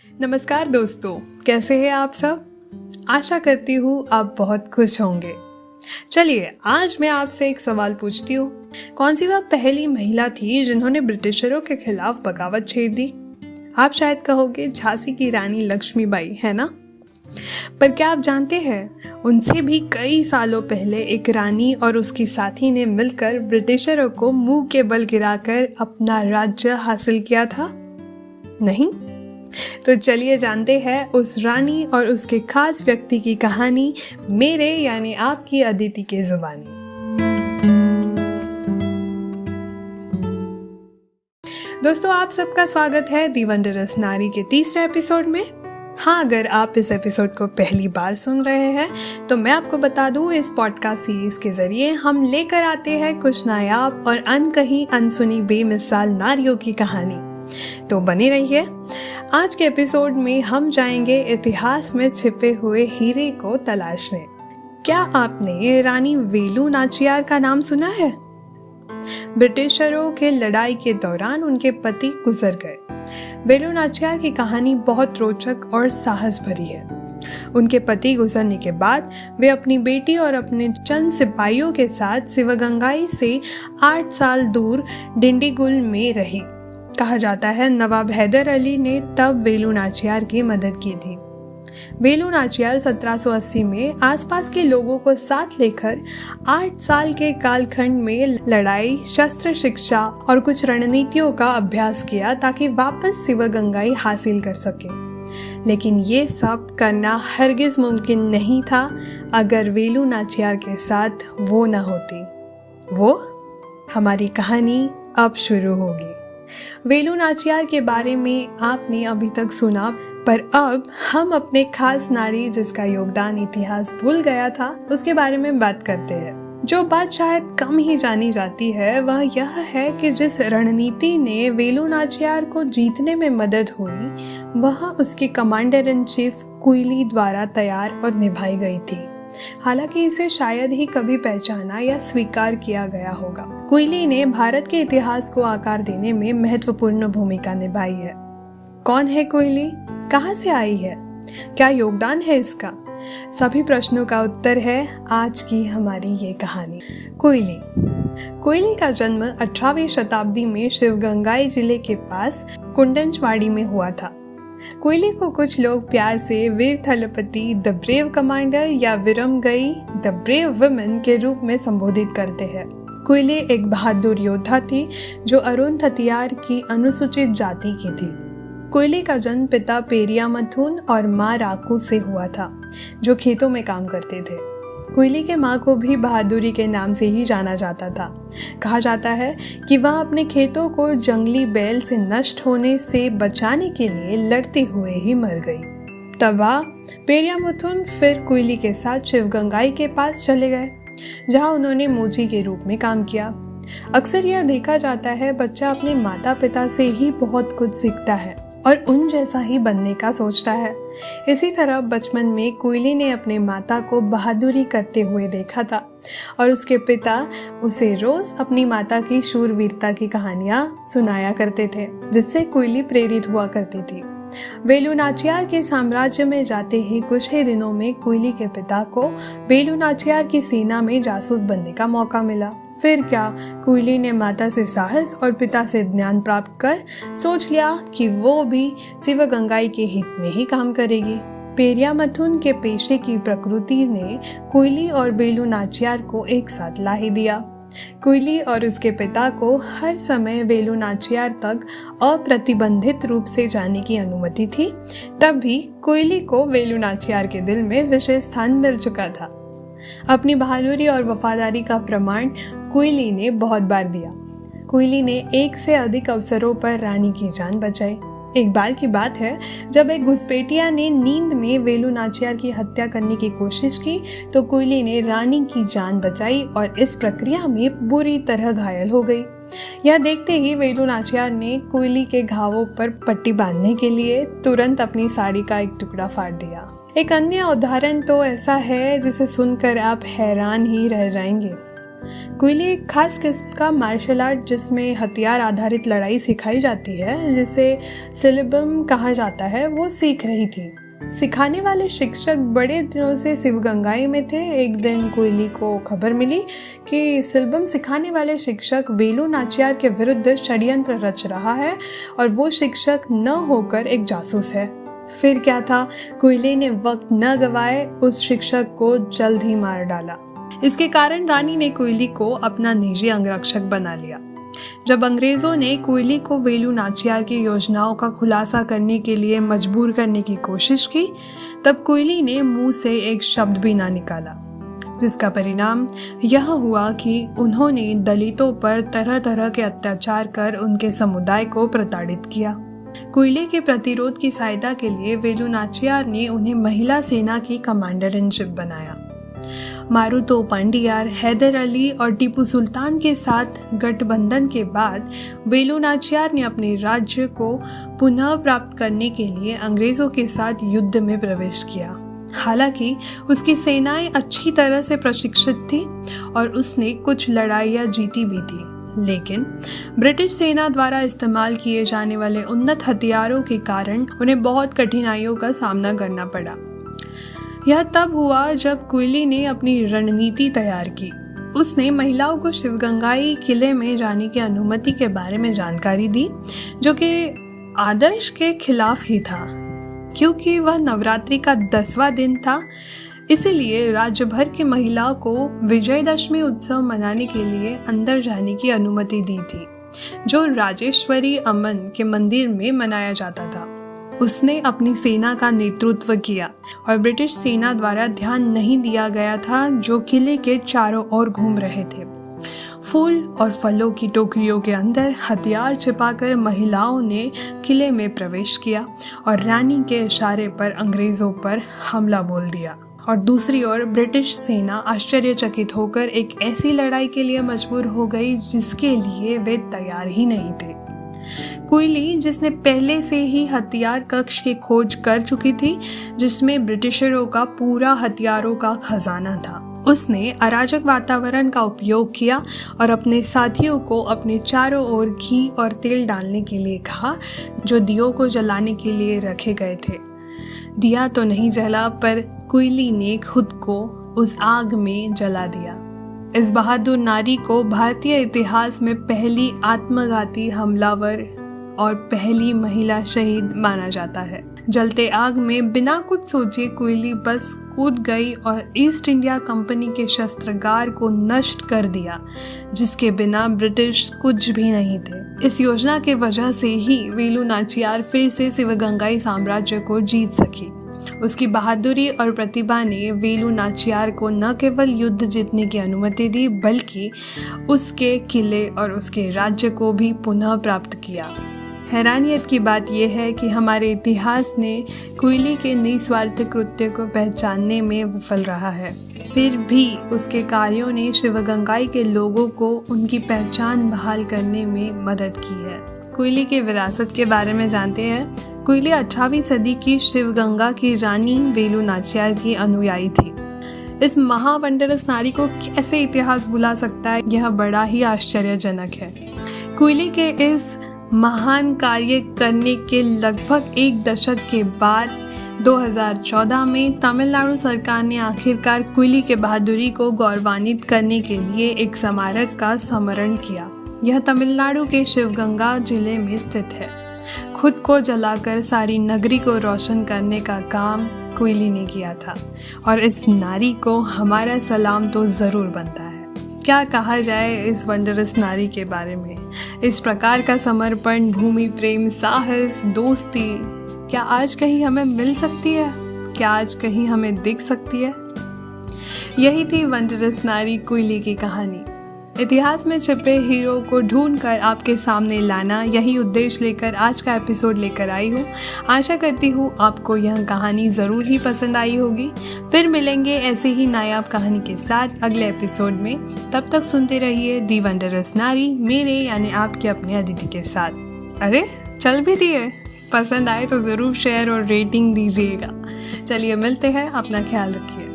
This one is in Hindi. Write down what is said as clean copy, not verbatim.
नमस्कार दोस्तों, कैसे हैं आप सब। आशा करती हूँ आप बहुत खुश होंगे। चलिए आज मैं आपसे एक सवाल पूछती हूँ। कौन सी वह पहली महिला थी जिन्होंने ब्रिटिशरों के खिलाफ बगावत छेड़ दी। आप शायद कहोगे झांसी की रानी लक्ष्मीबाई, है ना। पर क्या आप जानते हैं उनसे भी कई सालों पहले एक रानी और उसकी साथी ने मिलकर ब्रिटिशरों को मुंह के बल गिराकर अपना राज्य हासिल किया था। नहीं तो चलिए जानते हैं उस रानी और उसके खास व्यक्ति की कहानी मेरे यानी आपकी अदिति के जुबानी। दोस्तों, आप सबका स्वागत है दी वंडरस नारी के तीसरे एपिसोड में। हाँ, अगर आप इस एपिसोड को पहली बार सुन रहे हैं तो मैं आपको बता दूं, इस पॉडकास्ट सीरीज के जरिए हम लेकर आते हैं कुछ नायाब और अनकही अनसुनी बेमिसाल नारियों की कहानी। तो बने रहिए। आज के एपिसोड में हम जाएंगे इतिहास में छिपे हुए हीरे को तलाशने। क्या आपने रानी वेलु नाचियार का नाम सुना है? ब्रिटिशरों के लड़ाई के दौरान उनके पति गुजर गए। वेलु नाचियार की कहानी बहुत रोचक और साहस भरी है। उनके पति गुजरने के बाद वे अपनी बेटी और अपने चंद सिपाहियों के साथ शिवगंगाई से 8 साल दूर डिंडीगुल में रही। कहा जाता है नवाब हैदर अली ने तब वेलु नाचियार की मदद की थी। वेलु नाचियार 1780 में आसपास के लोगों को साथ लेकर 8 साल के कालखंड में लड़ाई, शस्त्र शिक्षा और कुछ रणनीतियों का अभ्यास किया ताकि वापस शिवगंगाई हासिल कर सके। लेकिन ये सब करना हरगिज मुमकिन नहीं था अगर वेलु नाचियार के साथ वो न होती। वो हमारी कहानी अब शुरू होगी। वेलु नाचियार के बारे में आपने अभी तक सुना, पर अब हम अपने खास नारी जिसका योगदान इतिहास भूल गया था उसके बारे में बात करते हैं। जो बात शायद कम ही जानी जाती है वह यह है कि जिस रणनीति ने वेलु नाचियार को जीतने में मदद हुई वह उसके कमांडर इन चीफ कुइली द्वारा तैयार और निभाई गई थी। हालांकि इसे शायद ही कभी पहचाना या स्वीकार किया गया होगा। कुइली ने भारत के इतिहास को आकार देने में महत्वपूर्ण भूमिका निभाई है। कौन है कुइली? कहां से आई है? क्या योगदान है इसका? सभी प्रश्नों का उत्तर है आज की हमारी ये कहानी। कुइली का जन्म 18वीं शताब्दी में शिवगंगाई जिले के पास कुंडनचवाड़ी में हुआ था। कुइली को कुछ लोग प्यार से वीर थलपति द ब्रेव कमांडर या विरमगई द ब्रेव वुमन के रूप में संबोधित करते हैं। कुइली एक बहादुर योद्धा थी जो अरुण थतियार की अनुसूचित जाति की थी। कुइली का जन्म पिता पेरिया मथुन और माँ राकू से हुआ था जो खेतों में काम करते थे। कुइली के माँ को भी बहादुरी के नाम से ही जाना जाता था। कहा जाता है कि वह अपने खेतों को जंगली बैल से नष्ट होने से बचाने के लिए लड़ते हुए ही मर गई। तब पेरिया मथुन फिर कुइली के साथ शिवगंगाई के पास चले गए जहाँ उन्होंने मोची के रूप में काम किया। अक्सर यह देखा जाता है बच्चा अपने माता पिता से ही बहुत कुछ सीखता है और उन जैसा ही बनने का सोचता है। इसी तरह बचपन में कुइली ने अपने माता को बहादुरी करते हुए देखा था और उसके पिता उसे रोज अपनी माता की शूरवीरता की कहानियां सुनाया करते थे जिससे कुइली प्रेरित हुआ करती थी। वेलु नाचियार के साम्राज्य में जाते ही कुछ ही दिनों में कुइली के पिता को वेलु नाचियार की सेना में जासूस बनने का मौका मिला। फिर क्या, कुइली ने माता से साहस और पिता से ज्ञान प्राप्त कर सोच लिया कि वो भी शिवगंगाई के हित में ही काम करेगी। पेरिया मथुन के पेशे की प्रकृति ने कुइली और वेलु नाचियार को एक साथ ला ही दिया। कुइली और उसके पिता को हर समय वेलु नाचियार तक अप्रतिबंधित रूप से जाने की अनुमति थी। तब भी कुइली को वेलु नाचियार के दिल में विशेष स्थान मिल चुका था। अपनी बहादुरी और वफादारी का प्रमाण कुइली ने बहुत बार दिया। कुइली ने एक से अधिक अवसरों पर रानी की जान बचाई। एक बार की बात है जब एक घुसपैठिया ने नींद में वेलु नाचियार की हत्या करने की कोशिश की तो कुइली ने रानी की जान बचाई और इस प्रक्रिया में बुरी तरह घायल हो गई। यह देखते ही वेलु नाचियार ने कुइली के घावों पर पट्टी बांधने के लिए तुरंत अपनी साड़ी का एक टुकड़ा फाड़ दिया। एक अन्य उदाहरण तो ऐसा है जिसे सुनकर आप हैरान ही रह जाएंगे। कुइली एक खास किस्म का मार्शल आर्ट जिसमें हथियार आधारित लड़ाई सिखाई जाती है, जिसे सिलबम कहा जाता है, वो सीख रही थी। सिखाने वाले शिक्षक बड़े दिनों से शिवगंगाई में थे। एक दिन कुइली को खबर मिली कि सिलबम सिखाने वाले शिक्षक वेलु नाचियार के विरुद्ध षड्यंत्र रच रहा है और वो शिक्षक न होकर एक जासूस है। फिर क्या था, कुइली ने वक्त न गवाए उस शिक्षक को जल्द ही मार डाला। इसके कारण रानी ने कुइली को अपना निजी अंगरक्षक बना लिया। जब अंग्रेजों ने कुइली को वेलु नाचियार की योजनाओं का खुलासा करने के लिए मजबूर करने की कोशिश की, तब कुइली ने मुंह से एक शब्द भी ना निकाला, जिसका परिणाम यह हुआ कि उन्होंने दलितों पर तरह तरह के अत्याचार कर उनके समुदाय को प्रताड़ित किया। कुइली के प्रतिरोध की सहायता के लिए वेलु नाचियार ने उन्हें महिला सेना की कमांडर इन चीफ बनाया। मारुतो पांडियार, हैदर अली और टीपू सुल्तान के साथ गठबंधन के बाद वेलु नाचियार ने अपने राज्य को पुनः प्राप्त करने के लिए अंग्रेजों के साथ युद्ध में प्रवेश किया। हालांकि उसकी सेनाएं अच्छी तरह से प्रशिक्षित थी और उसने कुछ लड़ाइयाँ जीती भी थी, लेकिन ब्रिटिश सेना द्वारा इस्तेमाल किए जाने वाले उन्नत हथियारों के कारण उन्हें बहुत कठिनाइयों का सामना करना पड़ा। यह तब हुआ जब कुइली ने अपनी रणनीति तैयार की। उसने महिलाओं को शिवगंगाई किले में जाने की अनुमति के बारे में जानकारी दी, जो कि आदर्श के खिलाफ ही था, क्योंकि वह नवरात्रि का 10वां दिन था। इसीलिए राज्य भर की महिलाओं को विजयदशमी उत्सव मनाने के लिए अंदर जाने की अनुमति दी थी, जो राजेश्वरी अमन के मंदिर में मनाया जाता था। उसने अपनी सेना का नेतृत्व किया और ब्रिटिश सेना द्वारा ध्यान नहीं दिया गया था, जो किले के चारों ओर घूम रहे थे। फूल और फलों की टोकरियों के अंदर हथियार छिपाकर महिलाओं ने किले में प्रवेश किया और रानी के इशारे पर अंग्रेजों पर हमला बोल दिया। और दूसरी ओर ब्रिटिश सेना आश्चर्यचकित होकर एक ऐसी लड़ाई के लिए मजबूर हो गई जिसके लिए वे तैयार ही नहीं थे। कुइली, जिसने पहले से ही हथियार कक्ष की खोज कर चुकी थी, जिसमें ब्रिटिशरों का पूरा हथियारों का खजाना था, उसने अराजक वातावरण का उपयोग किया और अपने साथियों को अपने चारों ओर घी और तेल डालने के लिए कहा, जो दियों को जलाने के लिए रखे गए थे। दिया तो नहीं जला, पर कुइली ने खुद को उस आग में जला दिया। इस बहादुर नारी को भारतीय इतिहास में पहली आत्मघाती हमलावर और पहली महिला शहीद माना जाता है। जलते आग में बिना कुछ सोचे कुइली बस कूद गई और ईस्ट इंडिया कंपनी के शस्त्रागार को नष्ट कर दिया, जिसके बिना ब्रिटिश कुछ भी नहीं थे। इस योजना के वजह से ही वेलु नाचियार फिर से शिवगंगाई साम्राज्य को जीत सकी। उसकी बहादुरी और प्रतिभा ने वेलु नाचियार को न केवल युद्ध जीतने की अनुमति दी, बल्कि उसके किले और उसके राज्य को भी पुनः प्राप्त किया। हैरानियत की बात यह है कि हमारे इतिहास ने कुइली के निस्वार्थ कृत्य को पहचानने में विफल रहा है। फिर भी उसके कार्यों ने शिवगंगाई के लोगों को उनकी पहचान बहाल करने में मदद की है। कुइली के विरासत के बारे में जानते हैं। कुइली 18वीं सदी की शिवगंगा की रानी वेलु नाचियार की अनुयायी थी। इस महावंडरस नारी को कैसे इतिहास भुला सकता है, यह बड़ा ही आश्चर्यजनक है। कुइली के इस महान कार्य करने के लगभग एक दशक के बाद 2014 में तमिलनाडु सरकार ने आखिरकार कुइली के बहादुरी को गौरवान्वित करने के लिए एक स्मारक का स्मरण किया। यह तमिलनाडु के शिवगंगा जिले में स्थित है। खुद को जलाकर सारी नगरी को रोशन करने का काम कुइली ने किया था और इस नारी को हमारा सलाम तो ज़रूर बनता है। क्या कहा जाए इस वंडरस नारी के बारे में। इस प्रकार का समर्पण, भूमि प्रेम, साहस, दोस्ती क्या आज कहीं हमें मिल सकती है? क्या आज कहीं हमें दिख सकती है? यही थी वंडरस नारी कुइली की कहानी। इतिहास में छिपे हीरो को ढूंढकर आपके सामने लाना, यही उद्देश्य लेकर आज का एपिसोड लेकर आई हूँ। आशा करती हूँ आपको यह कहानी ज़रूर ही पसंद आई होगी। फिर मिलेंगे ऐसे ही नायाब कहानी के साथ अगले एपिसोड में। तब तक सुनते रहिए दी वंडरस नारी, मेरे यानी आपके अपने अदिति के साथ। अरे चल भी दिए, पसंद आए तो ज़रूर शेयर और रेटिंग दीजिएगा। चलिए मिलते हैं, अपना ख्याल रखिए।